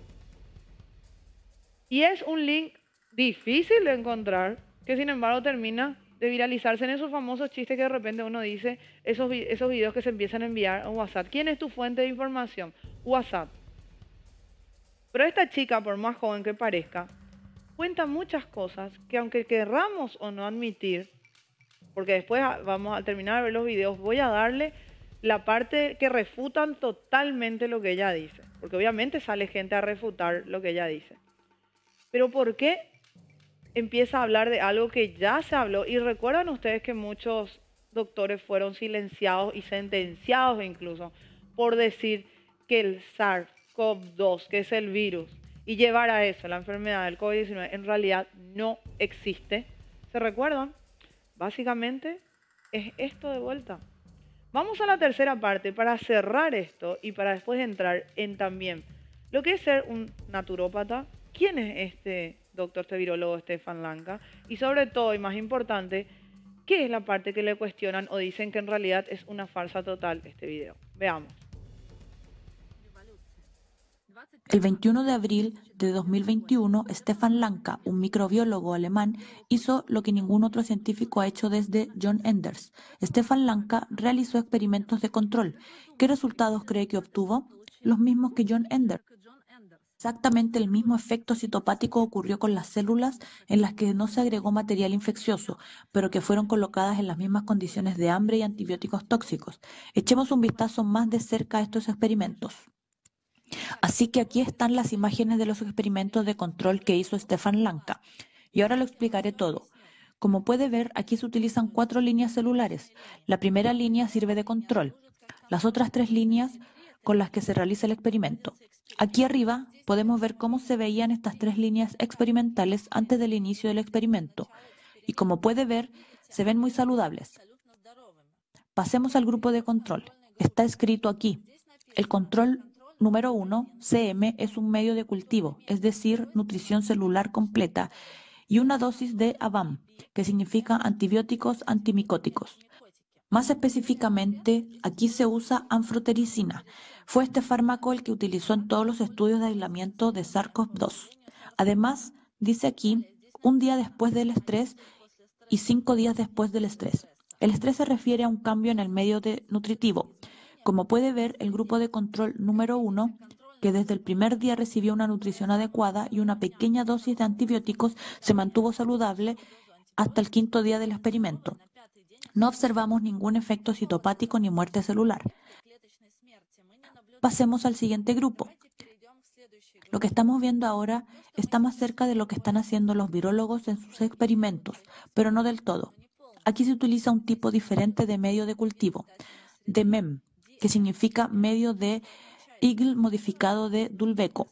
Y es un link difícil de encontrar, que sin embargo termina de viralizarse en esos famosos chistes que de repente uno dice, esos videos que se empiezan a enviar a WhatsApp. ¿Quién es tu fuente de información? WhatsApp. Pero esta chica, por más joven que parezca, cuenta muchas cosas que aunque querramos o no admitir, porque después vamos a terminar de ver los videos, voy a darle la parte que refutan totalmente lo que ella dice. Porque obviamente sale gente a refutar lo que ella dice. Pero ¿por qué empieza a hablar de algo que ya se habló? Y recuerdan ustedes que muchos doctores fueron silenciados y sentenciados incluso por decir que el SARS-CoV-2, que es el virus, y llevar a eso, la enfermedad del COVID-19, en realidad no existe. ¿Se recuerdan? Básicamente es esto de vuelta. Vamos a la tercera parte para cerrar esto y para después entrar en también lo que es ser un naturópata. ¿Quién es este doctor, este virólogo Stefan Lanka? Y sobre todo, y más importante, ¿qué es la parte que le cuestionan o dicen que en realidad es una farsa total este video? Veamos. El 21 de abril de 2021, Stefan Lanka, un microbiólogo alemán, hizo lo que ningún otro científico ha hecho desde John Enders. Stefan Lanka realizó experimentos de control. ¿Qué resultados cree que obtuvo? Los mismos que John Enders. Exactamente el mismo efecto citopático ocurrió con las células en las que no se agregó material infeccioso, pero que fueron colocadas en las mismas condiciones de hambre y antibióticos tóxicos. Echemos un vistazo más de cerca a estos experimentos. Así que aquí están las imágenes de los experimentos de control que hizo Stefan Lanka. Y ahora lo explicaré todo. Como puede ver, aquí se utilizan 4 líneas celulares. La primera línea sirve de control. Las otras 3 líneas con las que se realiza el experimento. Aquí arriba podemos ver cómo se veían estas 3 líneas experimentales antes del inicio del experimento. Y como puede ver, se ven muy saludables. Pasemos al grupo de control. Está escrito aquí. El control número 1, CM, es un medio de cultivo, es decir, nutrición celular completa, y una dosis de ABAM, que significa antibióticos antimicóticos. Más específicamente, aquí se usa anflotericina. Fue este fármaco el que utilizó en todos los estudios de aislamiento de SARS-CoV-2. Además, dice aquí, un día después del estrés y 5 días después del estrés. El estrés se refiere a un cambio en el medio nutritivo. Como puede ver, el grupo de control número 1, que desde el primer día recibió una nutrición adecuada y una pequeña dosis de antibióticos, se mantuvo saludable hasta el 5.º día del experimento. No observamos ningún efecto citopático ni muerte celular. Pasemos al siguiente grupo. Lo que estamos viendo ahora está más cerca de lo que están haciendo los virólogos en sus experimentos, pero no del todo. Aquí se utiliza un tipo diferente de medio de cultivo, de MEM, que significa medio de Eagle modificado de Dulbeco.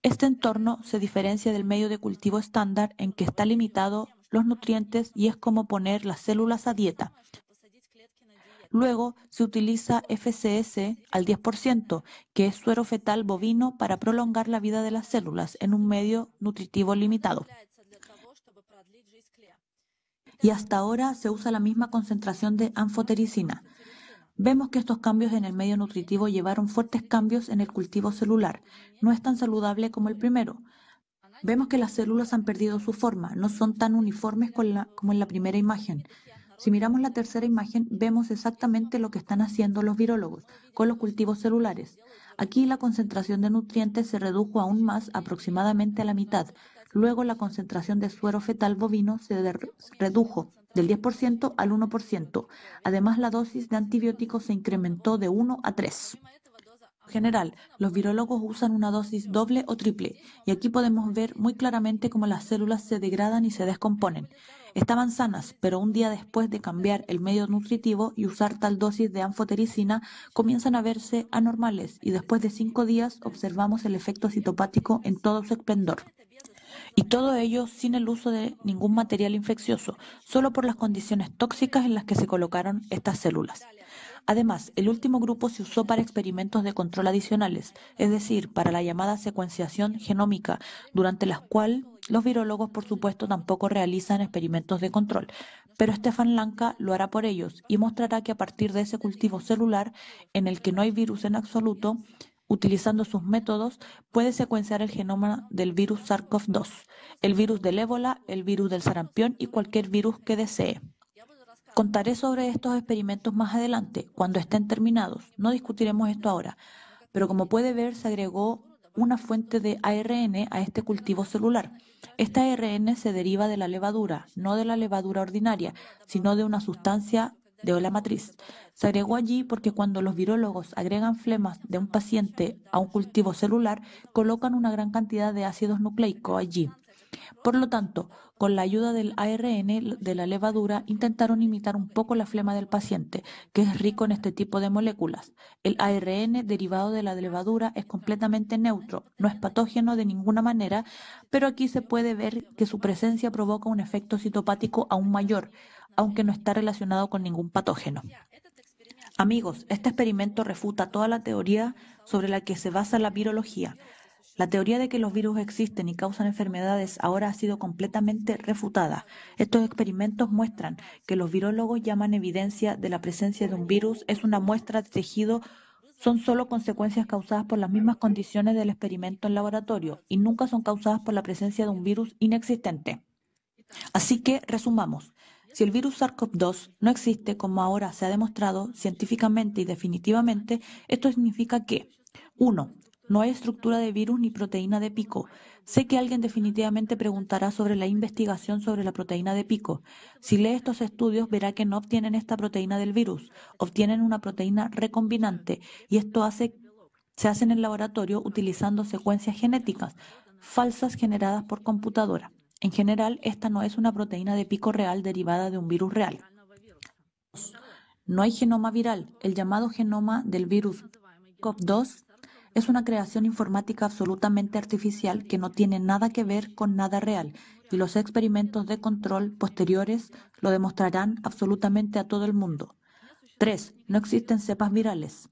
Este entorno se diferencia del medio de cultivo estándar en que está limitado los nutrientes y es como poner las células a dieta. Luego se utiliza FCS al 10%, que es suero fetal bovino para prolongar la vida de las células en un medio nutritivo limitado. Y hasta ahora se usa la misma concentración de anfotericina. Vemos que estos cambios en el medio nutritivo llevaron fuertes cambios en el cultivo celular. No es tan saludable como el primero. Vemos que las células han perdido su forma, no son tan uniformes como en la primera imagen. Si miramos la tercera imagen, vemos exactamente lo que están haciendo los virólogos con los cultivos celulares. Aquí la concentración de nutrientes se redujo aún más, aproximadamente a la mitad. Luego la concentración de suero fetal bovino se redujo del 10% al 1%. Además, la dosis de antibióticos se incrementó de 1 a 3. En general, los virólogos usan una dosis doble o triple, y aquí podemos ver muy claramente cómo las células se degradan y se descomponen. Estaban sanas, pero un día después de cambiar el medio nutritivo y usar tal dosis de anfotericina, comienzan a verse anormales, y después de 5 días observamos el efecto citopático en todo su esplendor. Y todo ello sin el uso de ningún material infeccioso, solo por las condiciones tóxicas en las que se colocaron estas células. Además, el último grupo se usó para experimentos de control adicionales, es decir, para la llamada secuenciación genómica, durante la cual los virólogos, por supuesto, tampoco realizan experimentos de control. Pero Stefan Lanka lo hará por ellos y mostrará que a partir de ese cultivo celular, en el que no hay virus en absoluto, utilizando sus métodos, puede secuenciar el genoma del virus SARS-CoV-2, el virus del ébola, el virus del sarampión y cualquier virus que desee. Contaré sobre estos experimentos más adelante, cuando estén terminados. No discutiremos esto ahora, pero como puede ver, se agregó una fuente de ARN a este cultivo celular. Este ARN se deriva de la levadura, no de la levadura ordinaria, sino de una sustancia de la matriz. Se agregó allí porque cuando los virólogos agregan flemas de un paciente a un cultivo celular, colocan una gran cantidad de ácidos nucleicos allí. Por lo tanto, con la ayuda del ARN de la levadura, intentaron imitar un poco la flema del paciente, que es rico en este tipo de moléculas. El ARN derivado de la levadura es completamente neutro, no es patógeno de ninguna manera, pero aquí se puede ver que su presencia provoca un efecto citopático aún mayor, aunque no está relacionado con ningún patógeno. Amigos, este experimento refuta toda la teoría sobre la que se basa la virología. La teoría de que los virus existen y causan enfermedades ahora ha sido completamente refutada. Estos experimentos muestran que los virólogos llaman evidencia de la presencia de un virus es una muestra de tejido, son solo consecuencias causadas por las mismas condiciones del experimento en laboratorio y nunca son causadas por la presencia de un virus inexistente. Así que, resumamos. Si el virus SARS-CoV-2 no existe, como ahora se ha demostrado científicamente y definitivamente, esto significa que 1. No hay estructura de virus ni proteína de pico. Sé que alguien definitivamente preguntará sobre la investigación sobre la proteína de pico. Si lee estos estudios, verá que no obtienen esta proteína del virus, obtienen una proteína recombinante, y esto se hace en el laboratorio utilizando secuencias genéticas falsas generadas por computadora. En general, esta no es una proteína de pico real derivada de un virus real. No hay genoma viral. El llamado genoma del virus SARS-CoV-2 es una creación informática absolutamente artificial que no tiene nada que ver con nada real, y los experimentos de control posteriores lo demostrarán absolutamente a todo el mundo. 3. No existen cepas virales.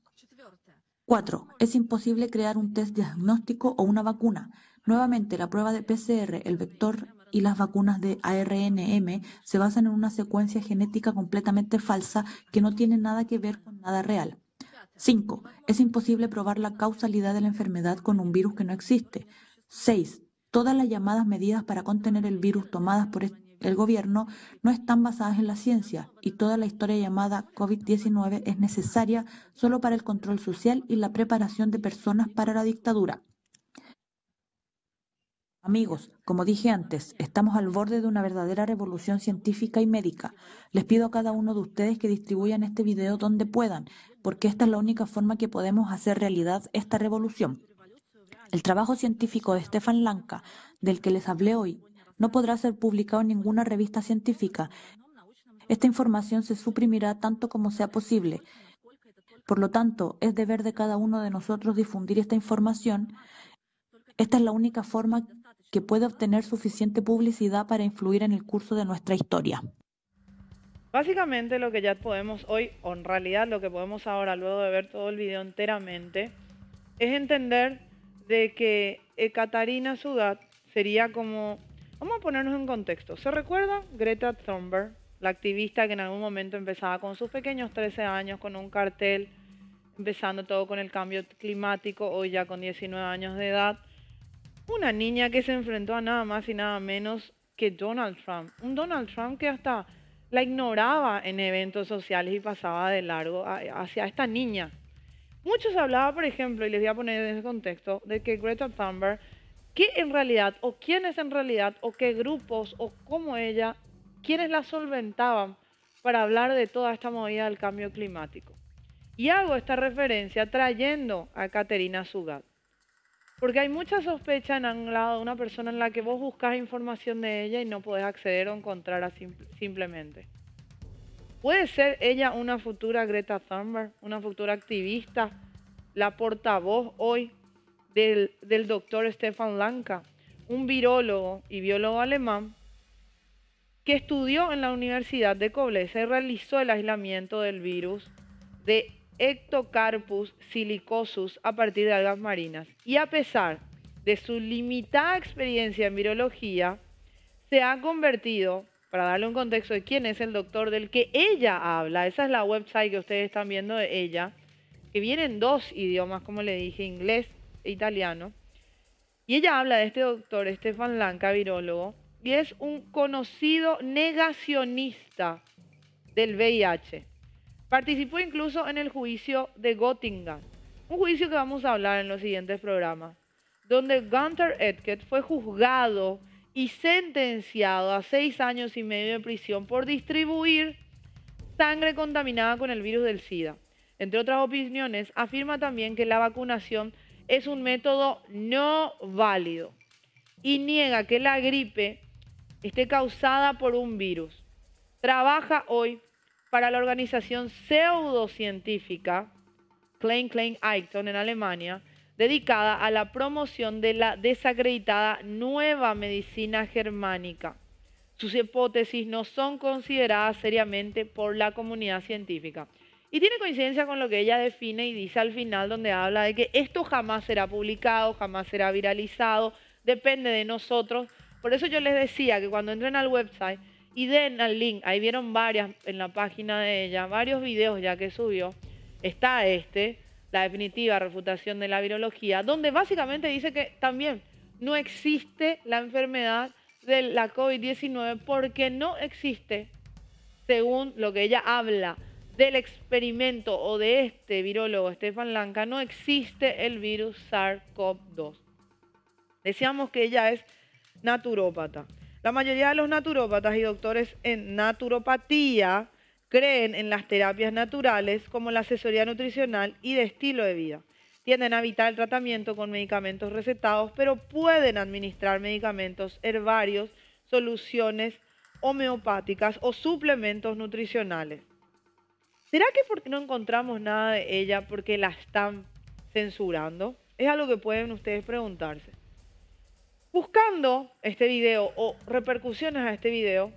4. Es imposible crear un test diagnóstico o una vacuna. Nuevamente, la prueba de PCR, el vector y las vacunas de ARNM se basan en una secuencia genética completamente falsa que no tiene nada que ver con nada real. 5. Es imposible probar la causalidad de la enfermedad con un virus que no existe. 6. Todas las llamadas medidas para contener el virus tomadas por el gobierno no están basadas en la ciencia, y toda la historia llamada COVID-19 es necesaria solo para el control social y la preparación de personas para la dictadura. Amigos, como dije antes, estamos al borde de una verdadera revolución científica y médica. Les pido a cada uno de ustedes que distribuyan este video donde puedan, porque esta es la única forma que podemos hacer realidad esta revolución. El trabajo científico de Stefan Lanka, del que les hablé hoy, no podrá ser publicado en ninguna revista científica. Esta información se suprimirá tanto como sea posible. Por lo tanto, es deber de cada uno de nosotros difundir esta información. Esta es la única forma que puede obtener suficiente publicidad para influir en el curso de nuestra historia. Básicamente lo que ya podemos hoy, o en realidad lo que podemos ahora, luego de ver todo el video enteramente, es entender de que Katarina Sudat sería como, vamos a ponernos en contexto, ¿se recuerda Greta Thunberg, la activista que en algún momento empezaba con sus pequeños 13 años con un cartel, empezando todo con el cambio climático, hoy ya con 19 años de edad? Una niña que se enfrentó a nada más y nada menos que Donald Trump. Un Donald Trump que hasta la ignoraba en eventos sociales y pasaba de largo hacia esta niña. Muchos hablaba, por ejemplo, y les voy a poner en ese contexto, de que Greta Thunberg, ¿qué en realidad, o quiénes en realidad, o qué grupos, o cómo ella, quiénes la solventaban para hablar de toda esta movida del cambio climático? Y hago esta referencia trayendo a Caterina Sugat, porque hay mucha sospecha en un lado de una persona en la que vos buscas información de ella y no podés acceder o encontrar simplemente. ¿Puede ser ella una futura Greta Thunberg, una futura activista, la portavoz hoy del doctor Stefan Lanka, un virólogo y biólogo alemán que estudió en la Universidad de Koblenz y realizó el aislamiento del virus de Ectocarpus silicosus a partir de algas marinas? Y a pesar de su limitada experiencia en virología, se ha convertido, para darle un contexto de quién es el doctor del que ella habla, esa es la website que ustedes están viendo de ella, que viene en 2 idiomas, como le dije, inglés e italiano, y ella habla de este doctor Stefan Lanka, virólogo, y es un conocido negacionista del VIH. Participó incluso en el juicio de Göttingen, un juicio que vamos a hablar en los siguientes programas, donde Günther Oetker fue juzgado y sentenciado a 6 años y medio de prisión por distribuir sangre contaminada con el virus del SIDA. Entre otras opiniones, afirma también que la vacunación es un método no válido y niega que la gripe esté causada por un virus. Trabaja hoy para la organización pseudocientífica Klein Eichton en Alemania, dedicada a la promoción de la desacreditada nueva medicina germánica. Sus hipótesis no son consideradas seriamente por la comunidad científica. Y tiene coincidencia con lo que ella define y dice al final, donde habla de que esto jamás será publicado, jamás será viralizado, depende de nosotros. Por eso yo les decía que cuando entren al website y den al link, ahí vieron varias en la página de ella, varios videos ya que subió, está la definitiva refutación de la virología, donde básicamente dice que también no existe la enfermedad de la COVID-19 porque no existe, según lo que ella habla del experimento o de este virólogo Stefan Lanka, no existe el virus SARS-CoV-2. Decíamos que ella es naturópata. La mayoría de los naturópatas y doctores en naturopatía creen en las terapias naturales como la asesoría nutricional y de estilo de vida. Tienden a evitar el tratamiento con medicamentos recetados, pero pueden administrar medicamentos herbarios, soluciones homeopáticas o suplementos nutricionales. ¿Será que porque no encontramos nada de ella porque la están censurando? Es algo que pueden ustedes preguntarse. Buscando este video o repercusiones a este video,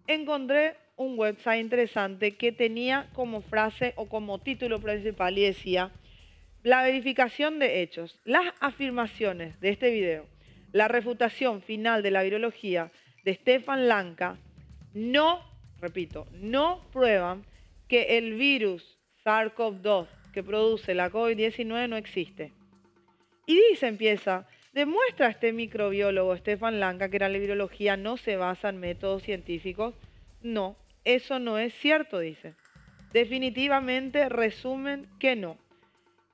encontré un website interesante que tenía como frase o como título principal y decía: la verificación de hechos, las afirmaciones de este video, la refutación final de la virología de Stefan Lanka no, repito, no prueban que el virus SARS-CoV-2 que produce la COVID-19 no existe. Y empieza, demuestra este microbiólogo Stefan Lanka que la virología no se basa en métodos científicos. No, eso no es cierto, dice. Definitivamente resumen que no,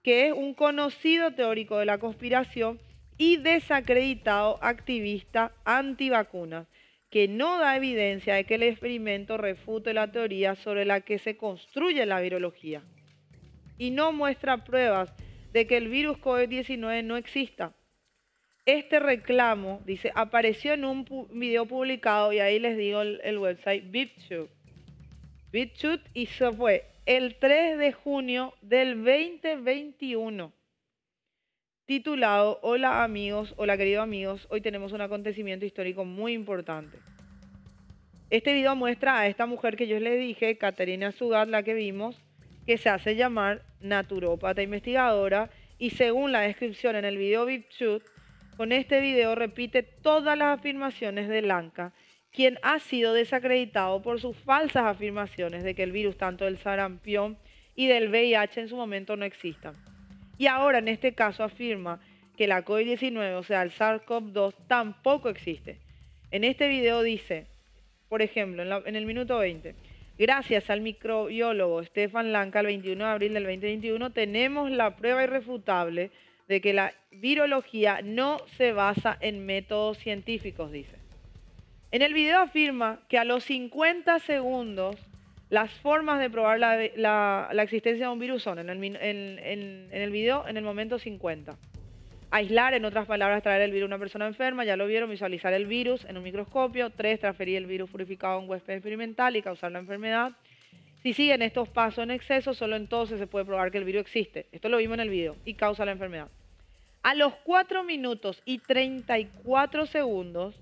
que es un conocido teórico de la conspiración y desacreditado activista antivacunas, que no da evidencia de que el experimento refute la teoría sobre la que se construye la virología y no muestra pruebas de que el virus COVID-19 no exista. Este reclamo, dice, apareció en un video publicado, y ahí les digo el website, BitChute, y se fue el 3 de junio del 2021, titulado: hola amigos, hola queridos amigos, hoy tenemos un acontecimiento histórico muy importante. Este video muestra a esta mujer que yo les dije, Caterina Sugat, la que vimos, que se hace llamar naturópata investigadora, y según la descripción en el video BitChute, con este video repite todas las afirmaciones de Lanka, quien ha sido desacreditado por sus falsas afirmaciones de que el virus tanto del sarampión y del VIH en su momento no existan. Y ahora en este caso afirma que la COVID-19, o sea el SARS-CoV-2, tampoco existe. En este video dice: por ejemplo, en el minuto 20, gracias al microbiólogo Stefan Lanka, el 21 de abril del 2021, tenemos la prueba irrefutable de que la virología no se basa en métodos científicos, dice. En el video afirma que a los 50 segundos las formas de probar la existencia de un virus son, en el video, en el momento 50. Aislar, en otras palabras, traer el virus a una persona enferma, ya lo vieron, visualizar el virus en un microscopio. 3, transferir el virus purificado a un huésped experimental y causar la enfermedad. Si siguen estos pasos en exceso, solo entonces se puede probar que el virus existe. Esto lo vimos en el video y causa la enfermedad. A los 4 minutos y 34 segundos,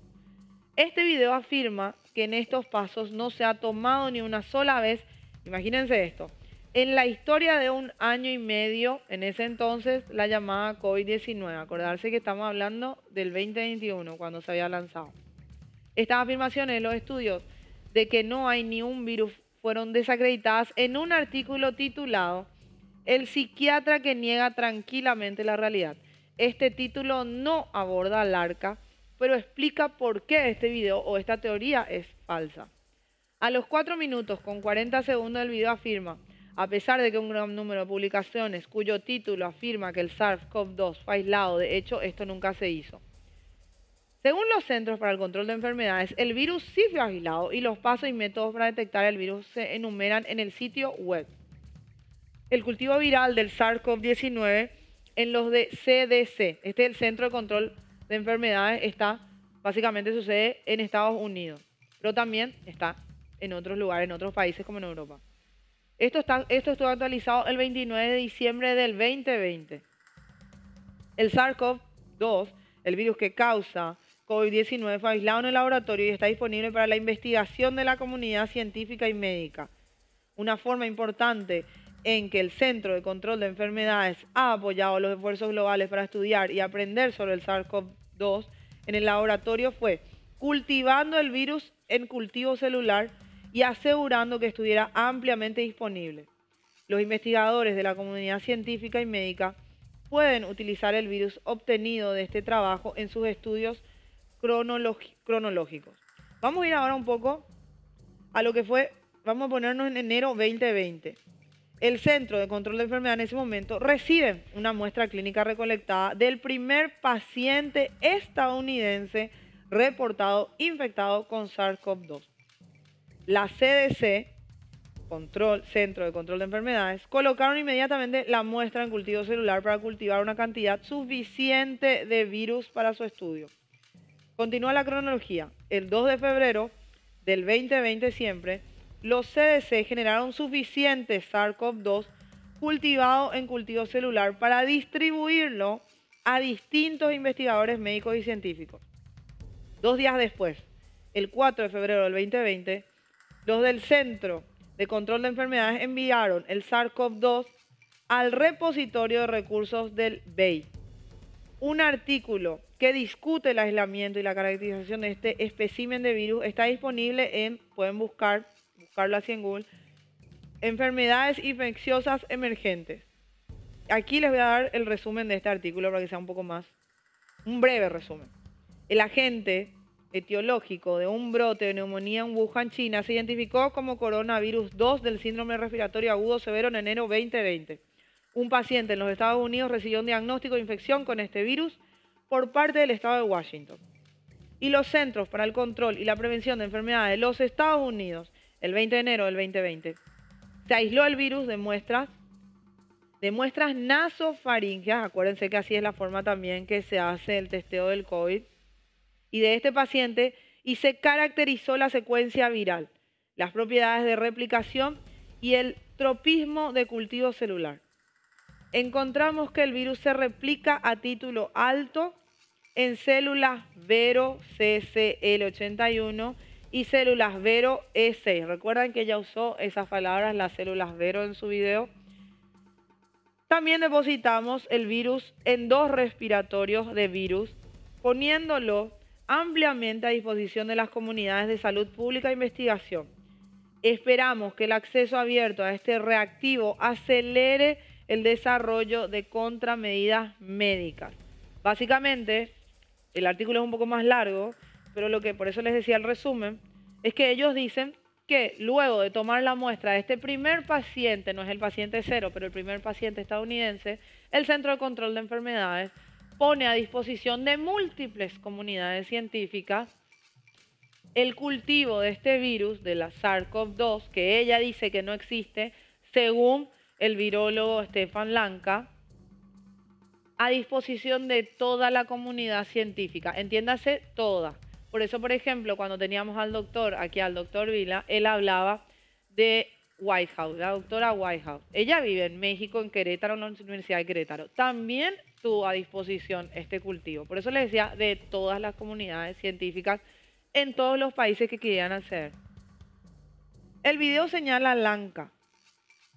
este video afirma que en estos pasos no se ha tomado ni una sola vez, imagínense esto, en la historia de 1 año y medio, en ese entonces, la llamada COVID-19. Acordarse que estamos hablando del 2021, cuando se había lanzado. Estas afirmaciones de los estudios de que no hay ni un virus fueron desacreditadas en un artículo titulado "El psiquiatra que niega tranquilamente la realidad". Este título no aborda al arca, pero explica por qué este video o esta teoría es falsa. A los 4 minutos con 40 segundos del video afirma: a pesar de que un gran número de publicaciones cuyo título afirma que el SARS-CoV-2 fue aislado, de hecho esto nunca se hizo. Según los Centros para el Control de Enfermedades, el virus sí fue aislado y los pasos y métodos para detectar el virus se enumeran en el sitio web. El cultivo viral del SARS-CoV-19 en los de CDC, este es el Centro de Control de Enfermedades, básicamente sucede en Estados Unidos, pero también está en otros lugares, en otros países como en Europa. Esto estuvo actualizado el 29 de diciembre del 2020. El SARS-CoV-2, el virus que causa COVID-19, fue aislado en el laboratorio y está disponible para la investigación de la comunidad científica y médica. Una forma importante en que el Centro de Control de Enfermedades ha apoyado los esfuerzos globales para estudiar y aprender sobre el SARS-CoV-2 en el laboratorio fue cultivando el virus en cultivo celular y asegurando que estuviera ampliamente disponible. Los investigadores de la comunidad científica y médica pueden utilizar el virus obtenido de este trabajo en sus estudios cronológicos. Vamos a ir ahora un poco a lo que fue, vamos a ponernos en enero 2020. El Centro de Control de Enfermedades en ese momento recibe una muestra clínica recolectada del primer paciente estadounidense reportado infectado con SARS-CoV-2. La CDC, Centro de Control de Enfermedades, colocaron inmediatamente la muestra en cultivo celular para cultivar una cantidad suficiente de virus para su estudio. Continúa la cronología. El 2 de febrero del 2020 siempre, los CDC generaron suficiente SARS-CoV-2 cultivado en cultivo celular para distribuirlo a distintos investigadores médicos y científicos. 2 días después, el 4 de febrero del 2020, los del Centro de Control de Enfermedades enviaron el SARS-CoV-2 al repositorio de recursos del BEI. Un artículo que discute el aislamiento y la caracterización de este espécimen de virus está disponible en, pueden buscarlo así en Google, enfermedades infecciosas emergentes. Aquí les voy a dar el resumen de este artículo para que sea un poco más, un breve resumen. El agente etiológico de un brote de neumonía en Wuhan, China, se identificó como coronavirus 2 del síndrome respiratorio agudo severo en enero 2020. Un paciente en los Estados Unidos recibió un diagnóstico de infección con este virus por parte del estado de Washington. Y los Centros para el Control y la Prevención de Enfermedades de los Estados Unidos, el 20 de enero del 2020, se aisló el virus de muestras nasofaríngeas, acuérdense que así es la forma también que se hace el testeo del COVID, y de este paciente, y se caracterizó la secuencia viral, las propiedades de replicación y el tropismo de cultivo celular. Encontramos que el virus se replica a título alto en células Vero CCL81 y células Vero E6. Recuerdan que ella usó esas palabras, las células Vero, en su video. También depositamos el virus en 2 respiratorios de virus, poniéndolo ampliamente a disposición de las comunidades de salud pública e investigación. Esperamos que el acceso abierto a este reactivo acelere el desarrollo de contramedidas médicas. Básicamente, el artículo es un poco más largo, pero por eso les decía el resumen, es que ellos dicen que luego de tomar la muestra de este primer paciente, no es el paciente cero, pero el primer paciente estadounidense, el Centro de Control de Enfermedades pone a disposición de múltiples comunidades científicas el cultivo de este virus, de la SARS-CoV-2, que ella dice que no existe, según el virólogo Stefan Lanka, a disposición de toda la comunidad científica, entiéndase toda. Por eso, por ejemplo, cuando teníamos al doctor, aquí al doctor Vila, él hablaba de Whitehouse, la doctora Whitehouse. Ella vive en México, en Querétaro, en la Universidad de Querétaro. También tuvo a disposición este cultivo. Por eso le decía de todas las comunidades científicas en todos los países que querían hacer. El video señala a Lanka.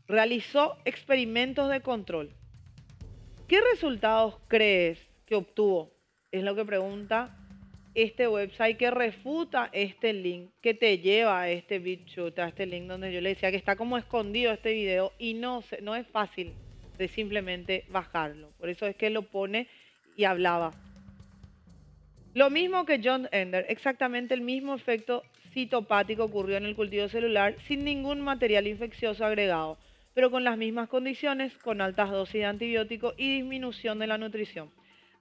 Realizó experimentos de control. ¿Qué resultados crees que obtuvo? Es lo que pregunta este website que refuta este link, que te lleva a este BitChute, a este link donde yo le decía que está como escondido este video y no es fácil de simplemente bajarlo. Por eso es que lo pone y hablaba. Lo mismo que John Ender, exactamente el mismo efecto citopático ocurrió en el cultivo celular sin ningún material infeccioso agregado, pero con las mismas condiciones, con altas dosis de antibiótico y disminución de la nutrición.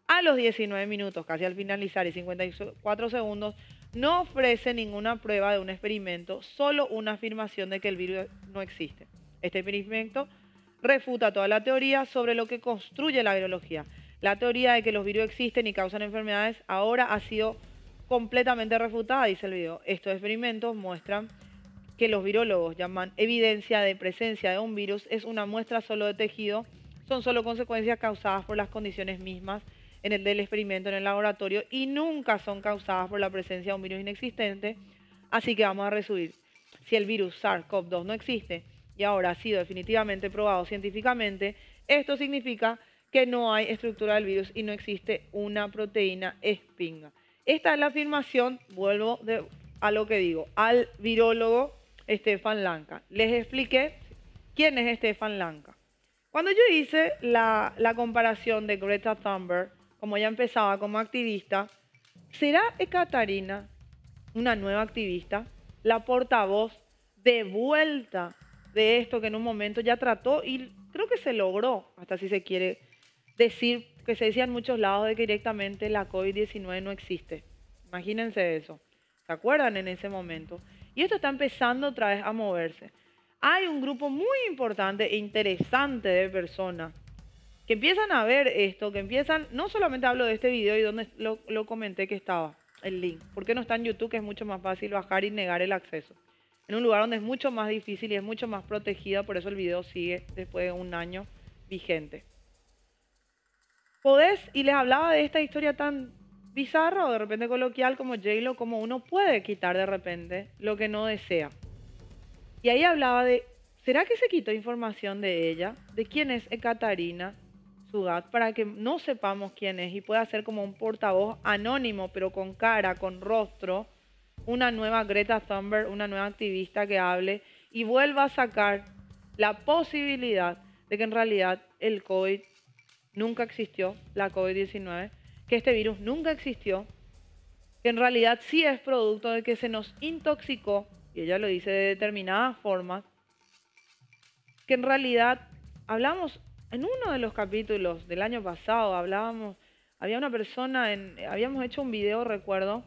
A los 19 minutos, casi al finalizar y 54 segundos, no ofrece ninguna prueba de un experimento, solo una afirmación de que el virus no existe. Este experimento refuta toda la teoría sobre lo que construye la virología. La teoría de que los virus existen y causan enfermedades ahora ha sido completamente refutada, dice el video. Estos experimentos muestran que los virólogos llaman evidencia de presencia de un virus es una muestra solo de tejido, son solo consecuencias causadas por las condiciones mismas del experimento en el laboratorio y nunca son causadas por la presencia de un virus inexistente. Así que vamos a resumir. Si el virus SARS-CoV-2 no existe y ahora ha sido definitivamente probado científicamente, esto significa que no hay estructura del virus y no existe una proteína espinga. Esta es la afirmación, vuelvo a lo que digo, al virólogo Stefan Lanka. Les expliqué quién es Stefan Lanka. Cuando yo hice la comparación de Greta Thunberg, como ella empezaba como activista, ¿será Ekaterina una nueva activista? La portavoz de vuelta de esto que en un momento ya trató y creo que se logró, hasta si se quiere decir, que se decía en muchos lados de que directamente la COVID-19 no existe. Imagínense eso. ¿Se acuerdan en ese momento? Y esto está empezando otra vez a moverse. Hay un grupo muy importante e interesante de personas que empiezan a ver esto, que empiezan, no solamente hablo de este video y donde lo comenté que estaba, el link, porque no está en YouTube, que es mucho más fácil bajar y negar el acceso. En un lugar donde es mucho más difícil y es mucho más protegida, por eso el video sigue después de un año vigente. Podés, y les hablaba de esta historia tan bizarra o de repente coloquial como J-Lo, como uno puede quitar de repente lo que no desea. Y ahí hablaba de, ¿será que se quitó información de ella? ¿De quién es Ekaterina Sugat? Para que no sepamos quién es y pueda ser como un portavoz anónimo, pero con cara, con rostro, una nueva Greta Thunberg, una nueva activista que hable y vuelva a sacar la posibilidad de que en realidad el COVID nunca existió, la COVID-19, que este virus nunca existió, que en realidad sí es producto de que se nos intoxicó, y ella lo dice de determinadas formas, que en realidad hablamos en uno de los capítulos del año pasado, había una persona, habíamos hecho un video, recuerdo,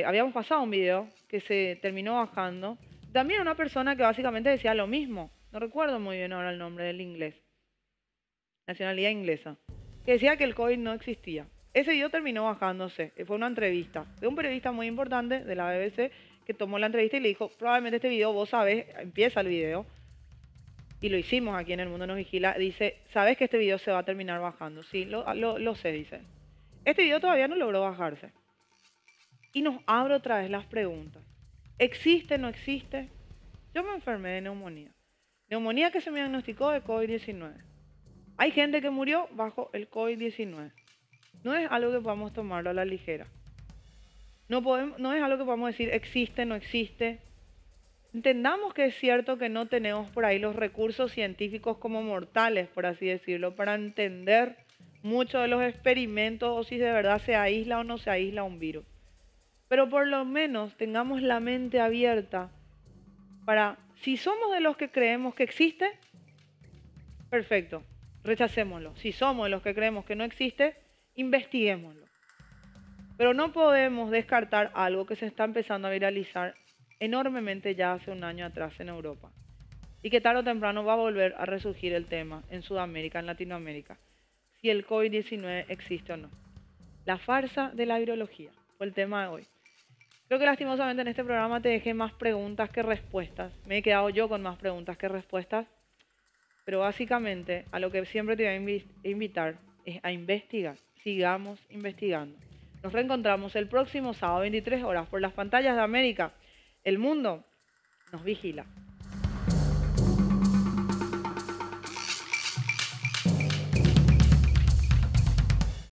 habíamos pasado un video que se terminó bajando, también una persona que básicamente decía lo mismo, no recuerdo muy bien ahora el nombre del inglés, nacionalidad inglesa, que decía que el COVID no existía. Ese video terminó bajándose, fue una entrevista de un periodista muy importante de la BBC que tomó la entrevista y le dijo, probablemente este video, vos sabés, empieza el video, y lo hicimos aquí en El Mundo Nos Vigila, dice, sabés que este video se va a terminar bajando. Sí, lo sé, dice. Este video todavía no logró bajarse. Y nos abre otra vez las preguntas. ¿Existe, no existe? Yo me enfermé de neumonía. Neumonía que se me diagnosticó de COVID-19. Hay gente que murió bajo el COVID-19. No es algo que podamos tomarlo a la ligera. No es algo que podamos decir existe, no existe. Entendamos que es cierto que no tenemos por ahí los recursos científicos como mortales, por así decirlo, para entender muchos de los experimentos o si de verdad se aísla o no se aísla un virus. pero por lo menos tengamos la mente abierta para, si somos de los que creemos que existe, perfecto, rechacémoslo. Si somos de los que creemos que no existe, investiguémoslo. Pero no podemos descartar algo que se está empezando a viralizar enormemente ya hace un año atrás en Europa. Y que tarde o temprano va a volver a resurgir el tema en Sudamérica, en Latinoamérica, si el COVID-19 existe o no. La farsa de la virología fue el tema de hoy. Creo que lastimosamente en este programa te dejé más preguntas que respuestas. Me he quedado yo con más preguntas que respuestas. Pero básicamente a lo que siempre te voy a invitar es a investigar. Sigamos investigando. Nos reencontramos el próximo sábado, 23 horas, por las pantallas de América. El mundo nos vigila.